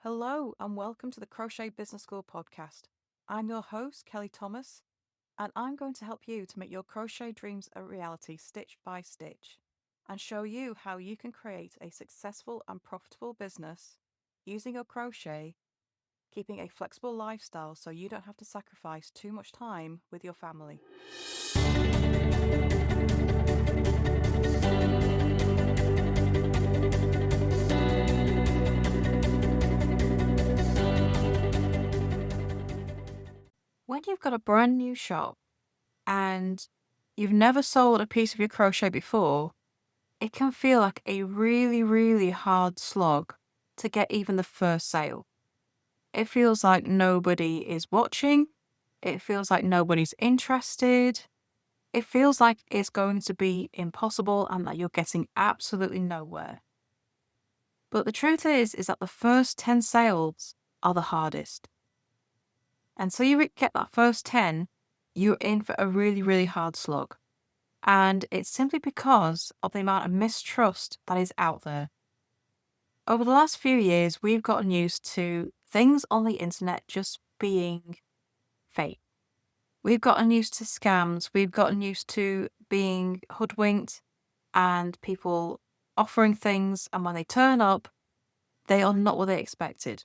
Hello and welcome to the Crochet Business School podcast. I'm your host, Kelly Thomas, and I'm going to help you to make your crochet dreams a reality stitch by stitch and show you how you can create a successful and profitable business using your crochet, keeping a flexible lifestyle so you don't have to sacrifice too much time with your family. When you've got a brand new shop and you've never sold a piece of your crochet before, it can feel like a really, really hard slog to get even the first sale. It feels like nobody is watching. It feels like nobody's interested. It feels like it's going to be impossible and that you're getting absolutely nowhere. But the truth is that the first 10 sales are the hardest. Until you get that first 10, you're in for a really, really hard slog. And it's simply because of the amount of mistrust that is out there. Over the last few years, we've gotten used to things on the internet just being fake. We've gotten used to scams. We've gotten used to being hoodwinked and people offering things, and when they turn up, they are not what they expected.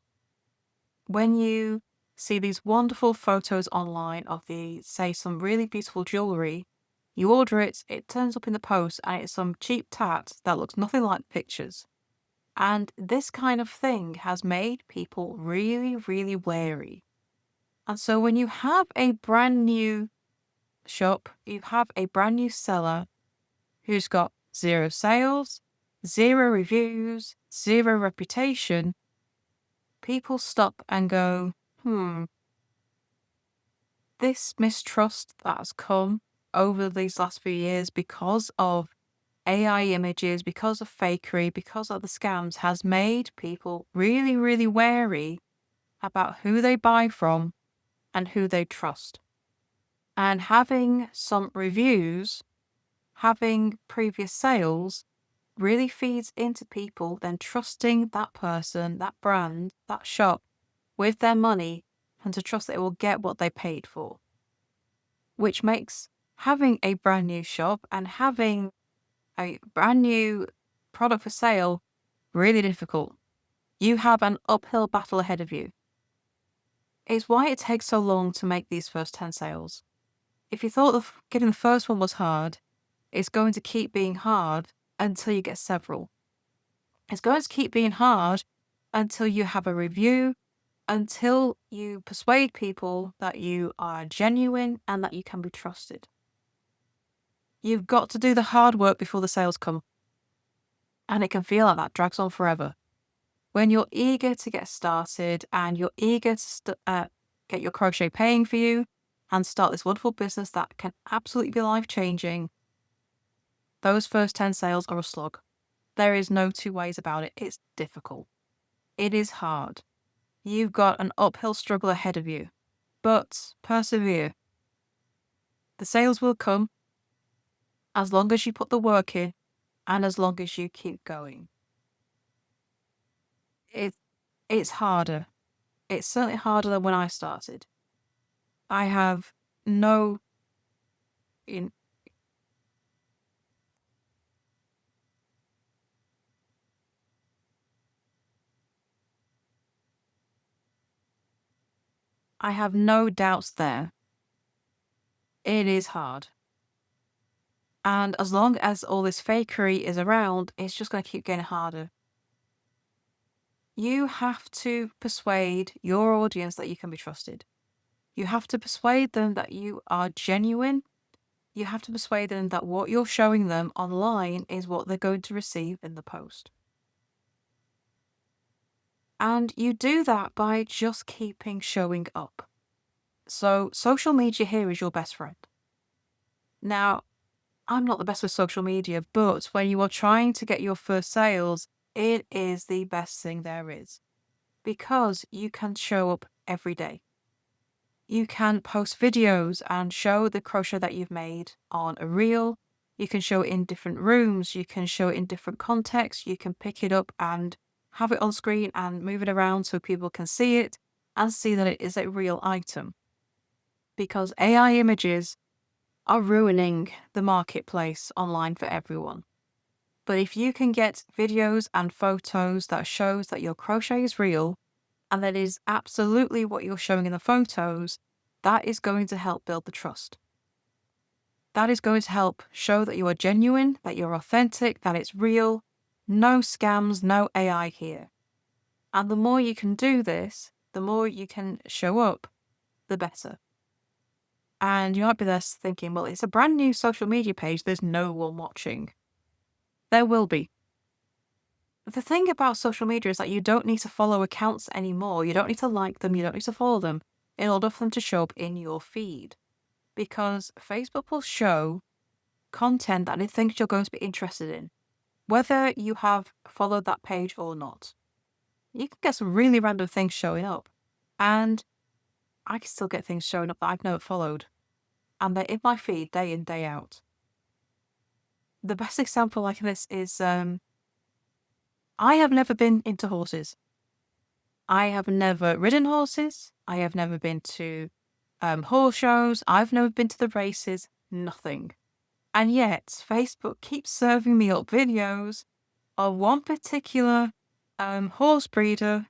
When you see these wonderful photos online of say, some really beautiful jewellery, you order it, it turns up in the post, and it's some cheap tat that looks nothing like the pictures. And this kind of thing has made people really, really wary. And so when you have a brand new shop, you have a brand new seller who's got 0 sales, 0 reviews, 0 reputation, people stop and go, this mistrust that has come over these last few years because of AI images, because of fakery, because of the scams, has made people really, really wary about who they buy from and who they trust. And having some reviews, having previous sales, really feeds into people then trusting that person, that brand, that shop with their money, and to trust that it will get what they paid for. Which makes having a brand new shop and having a brand new product for sale really difficult. You have an uphill battle ahead of you. It's why it takes so long to make these first 10 sales. If you thought getting the first one was hard, it's going to keep being hard until you get several. It's going to keep being hard until you have a review, until you persuade people that you are genuine and that you can be trusted. You've got to do the hard work before the sales come. And it can feel like that drags on forever. When you're eager to get started and you're eager to get your crochet paying for you and start this wonderful business that can absolutely be life-changing, those first 10 sales are a slog. There is no two ways about it. It's difficult. It is hard. You've got an uphill struggle ahead of you, but persevere. The sales will come as long as you put the work in and as long as you keep going. It's harder. It's certainly harder than when I started. I have no in I have no doubts there. It is hard. And as long as all this fakery is around, it's just going to keep getting harder. You have to persuade your audience that you can be trusted. You have to persuade them that you are genuine. You have to persuade them that what you're showing them online is what they're going to receive in the post. And you do that by just keeping showing up. So social media here is your best friend. Now, I'm not the best with social media, but when you are trying to get your first sales, it is the best thing there is because you can show up every day. You can post videos and show the crochet that you've made on a reel. You can show it in different rooms. You can show it in different contexts. You can pick it up and have it on screen and move it around so people can see it and see that it is a real item. Because AI images are ruining the marketplace online for everyone. But if you can get videos and photos that shows that your crochet is real and that is absolutely what you're showing in the photos, that is going to help build the trust. That is going to help show that you are genuine, that you're authentic, that it's real. No scams, no AI here. And the more you can do this, the more you can show up, the better. And you might be there thinking, well, it's a brand new social media page, there's no one watching. There will be. The thing about social media is that you don't need to follow accounts anymore. You don't need to like them, you don't need to follow them in order for them to show up in your feed. Because Facebook will show content that it thinks you're going to be interested in, whether you have followed that page or not. You can get some really random things showing up. And I can still get things showing up that I've never followed. And they're in my feed day in, day out. The best example like this is I have never been into horses. I have never ridden horses. I have never been to horse shows. I've never been to the races. Nothing. And yet, Facebook keeps serving me up videos of one particular horse breeder,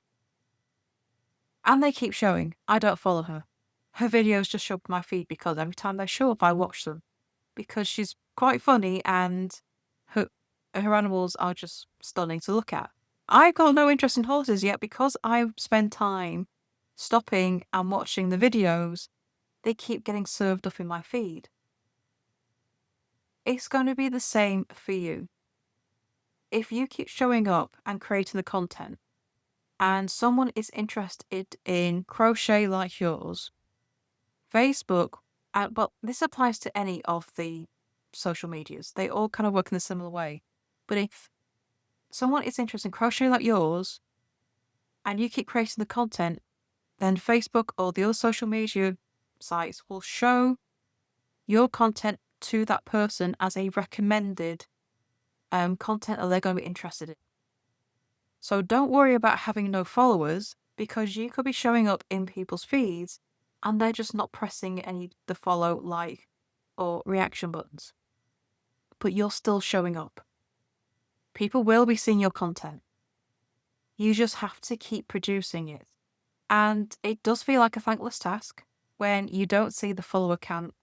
and they keep showing. I don't follow her. Her videos just show up my feed because every time they show up, I watch them. Because she's quite funny and her animals are just stunning to look at. I've got no interest in horses yet because I spend time stopping and watching the videos. They keep getting served up in my feed. It's going to be the same for you. If you keep showing up and creating the content and someone is interested in crochet like yours, Facebook, but this applies to any of the social medias. They all kind of work in a similar way. But if someone is interested in crochet like yours and you keep creating the content, then Facebook or the other social media sites will show your content to that person as a recommended content that they're going to be interested in. So don't worry about having no followers because you could be showing up in people's feeds and they're just not pressing the follow, like, or reaction buttons. But you're still showing up. People will be seeing your content. You just have to keep producing it. And it does feel like a thankless task when you don't see the follower count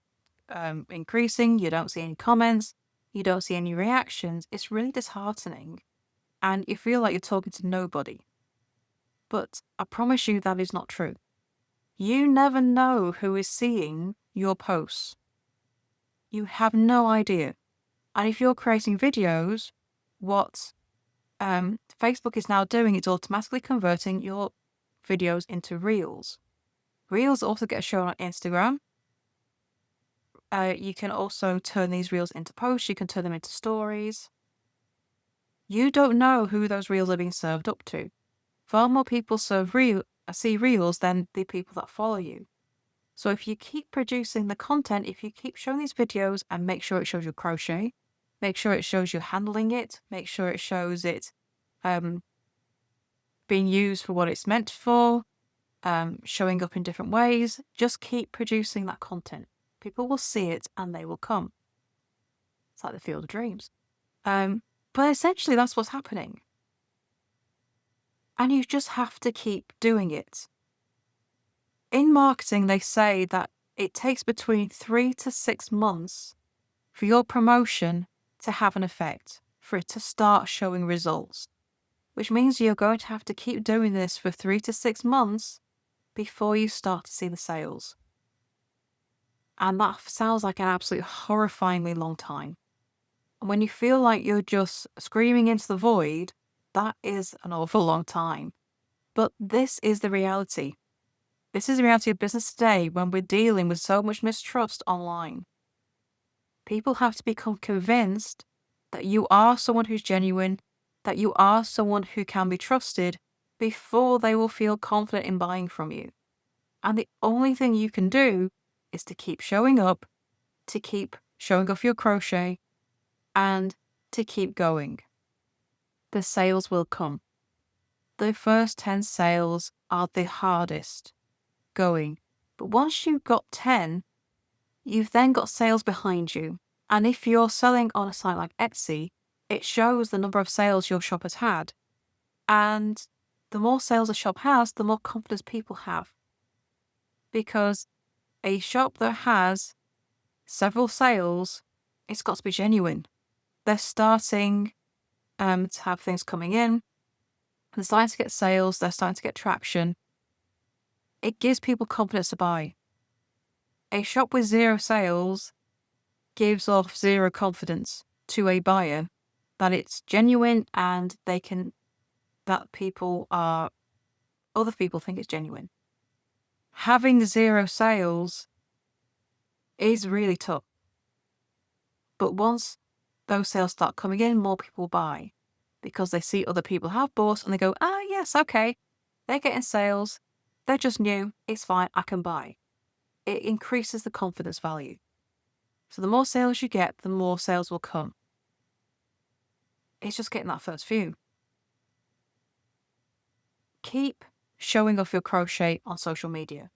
increasing, you don't see any comments, you don't see any reactions. It's really disheartening. And you feel like you're talking to nobody. But I promise you that is not true. You never know who is seeing your posts. You have no idea. And if you're creating videos, what Facebook is now doing is automatically converting your videos into reels. Reels also get shown on Instagram. You can also turn these reels into posts. You can turn them into stories. You don't know who those reels are being served up to. Far more people see reels than the people that follow you. So if you keep producing the content, if you keep showing these videos and make sure it shows your crochet, make sure it shows you handling it, make sure it shows it being used for what it's meant for, showing up in different ways, just keep producing that content. People will see it and they will come. It's like the Field of Dreams. But essentially that's what's happening. And you just have to keep doing it. In marketing, they say that it takes between 3 to 6 months for your promotion to have an effect, for it to start showing results, which means you're going to have to keep doing this for 3 to 6 months before you start to see the sales. And that sounds like an absolutely horrifyingly long time. And when you feel like you're just screaming into the void, that is an awful long time. But this is the reality. This is the reality of business today when we're dealing with so much mistrust online. People have to become convinced that you are someone who's genuine, that you are someone who can be trusted before they will feel confident in buying from you. And the only thing you can do is to keep showing up, to keep showing off your crochet, and to keep going. The sales will come. the first 10 sales are the hardest going. But once you've got 10, you've then got sales behind you. And if you're selling on a site like Etsy, it shows the number of sales your shop has had. And the more sales a shop has, the more confidence people have. Because a shop that has several sales, it's got to be genuine. They're starting to have things coming in. They're starting to get sales. They're starting to get traction. It gives people confidence to buy. A shop with 0 sales gives off 0 confidence to a buyer that it's genuine and other people think it's genuine. Having 0 sales is really tough. But once those sales start coming in, more people buy because they see other people have bought and they go, yes, okay, they're getting sales. They're just new. It's fine. I can buy. It increases the confidence value. So the more sales you get, the more sales will come. It's just getting that first few. Keep showing off your crochet on social media.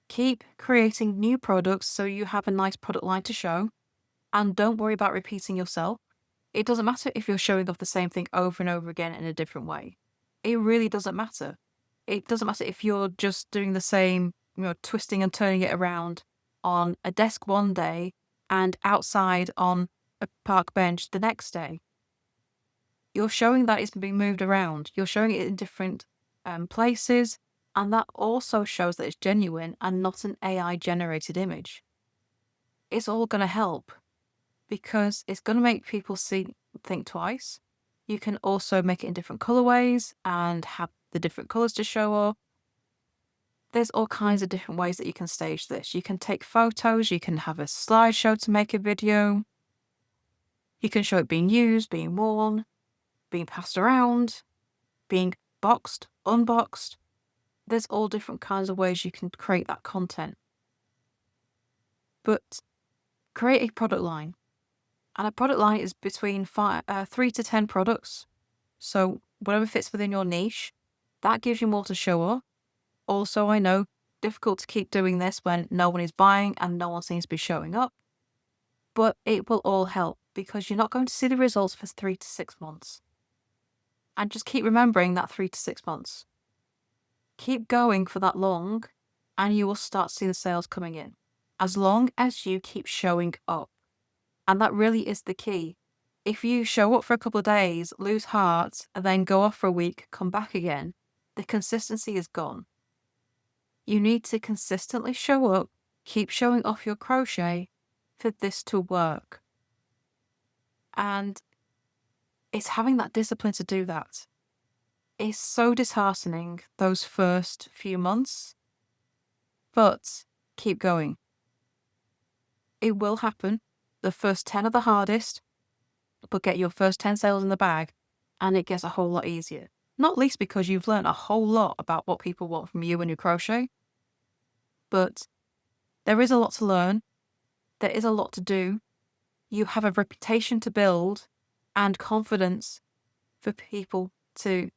Keep creating new products so you have a nice product line to show. And don't worry about repeating yourself. It doesn't matter if you're showing off the same thing over and over again in a different way. It really doesn't matter. It doesn't matter if you're just doing the same, twisting and turning it around on a desk one day and outside on a park bench the next day. You're showing that it's being moved around. You're showing it in different places, and that also shows that it's genuine and not an AI-generated image. It's all going to help because it's going to make people think twice. You can also make it in different colorways and have the different colors to show up. There's all kinds of different ways that you can stage this. You can take photos, you can have a slideshow to make a video. You can show it being used, being worn, being passed around, being boxed, unboxed. There's all different kinds of ways you can create that content. But create a product line. And a product line is between 3 to 10 products. So whatever fits within your niche, that gives you more to show up. Also, I know, difficult to keep doing this when no one is buying and no one seems to be showing up. But it will all help because you're not going to see the results for 3 to 6 months. And just keep remembering that 3 to 6 months. Keep going for that long and you will start seeing the sales coming in. As long as you keep showing up. And that really is the key. If you show up for a couple of days, lose heart, and then go off for a week, come back again, the consistency is gone. You need to consistently show up, keep showing off your crochet for this to work. And it's having that discipline to do that. It's so disheartening those first few months, but keep going. It will happen. The first 10 are the hardest, but get your first 10 sales in the bag and it gets a whole lot easier. Not least because you've learned a whole lot about what people want from you and your crochet. But there is a lot to learn. There is a lot to do. You have a reputation to build and confidence for people to,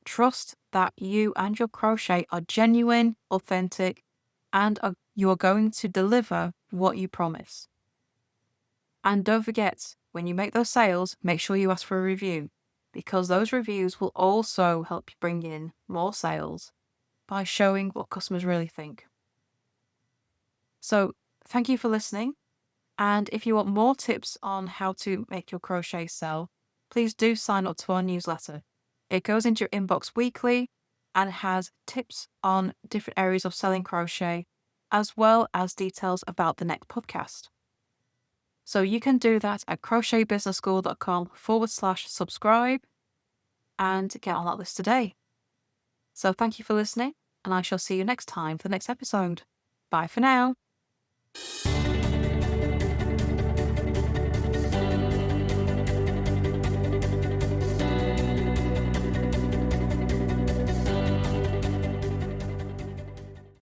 trust that you and your crochet are genuine, authentic, and you are going to deliver what you promise. And don't forget, when you make those sales, make sure you ask for a review because those reviews will also help you bring in more sales by showing what customers really think. So thank you for listening. And if you want more tips on how to make your crochet sell, please do sign up to our newsletter. It goes into your inbox weekly and has tips on different areas of selling crochet, as well as details about the next podcast. So you can do that at crochetbusinessschool.com/subscribe and get on that list today. So thank you for listening, and I shall see you next time for the next episode. Bye for now.